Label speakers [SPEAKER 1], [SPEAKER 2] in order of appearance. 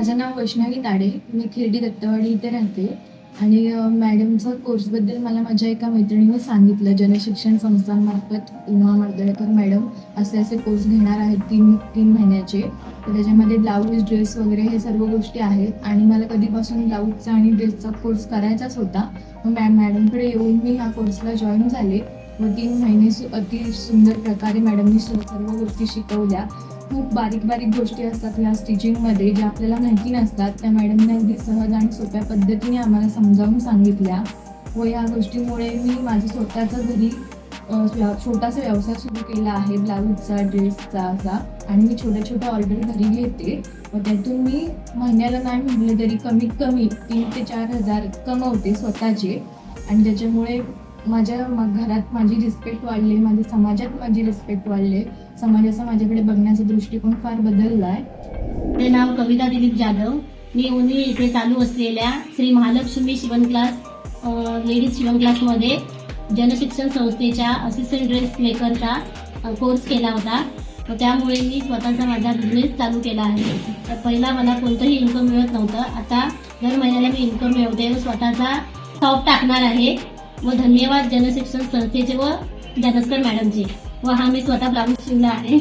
[SPEAKER 1] माझं नाव वैष्णवी ताडे. मी खिर्डी दत्तवाडी इथे राहते आणि मॅडमचा कोर्सबद्दल मला माझ्या एका मैत्रिणीने सांगितलं. जनशिक्षण संस्थांमार्फत उमा मर्दळकर मॅडम असे असे कोर्स घेणार आहेत तीन महिन्याचे. तर त्याच्यामध्ये ब्लाऊज, ड्रेस वगैरे हे सर्व गोष्टी आहेत आणि मला कधीपासून ब्लाऊजचा आणि ड्रेसचा कोर्स करायचाच होता. मग मॅडमकडे येऊन मी ह्या कोर्सला जॉईन झाले व 3 महिने अति सुंदर प्रकारे मॅडमनी सर्व गोष्टी शिकवल्या. खूप बारीक बारीक गोष्टी असतात या स्टिचिंगमध्ये ज्या आपल्याला माहिती नसतात. त्या मॅडमने अगदी सहज आणि सोप्या पद्धतीने आम्हाला समजावून सांगितल्या व या गोष्टीमुळे मी माझं स्वतःचा घरी छोटासा व्यवसाय सुरू केला आहे, ब्लाऊजचा, ड्रेसचा असा. आणि मी छोट्या छोट्या ऑर्डर घरी घेते व त्यातून मी महिन्याला नाही म्हटलं तरी कमीत कमी 3 ते 4 हजार कमवते स्वतःचे. आणि त्याच्यामुळे माझ्या घरात माझी रिस्पेक्ट वाढली, माझ्या समाजात माझी रिस्पेक्ट वाढले. समाजाचा माझ्याकडे बघण्याचा दृष्टिकोन फार बदलला आहे.
[SPEAKER 2] माझे नाव कविता दिलीप जाधव. मी उन्ही इथे चालू असलेल्या श्री महालक्ष्मी शिवण क्लास, लेडीज शिवण क्लासमध्ये जनशिक्षण संस्थेच्या असिस्टंट ड्रेस मेकरचा कोर्स केला होता. तर त्यामुळे मी स्वतःचा माझा बिझनेस चालू केला आहे. तर पहिला मला कोणतंही इन्कम मिळत नव्हतं. आता दर महिन्याला मी इन्कम मिळवते व स्वतःचा शॉप टाकणार आहे. व धन्यवाद जनशिक्षण संस्थेचे व जानसकर मॅडमचे. व हा मी स्वतः ब्लाऊज शिवला आहे.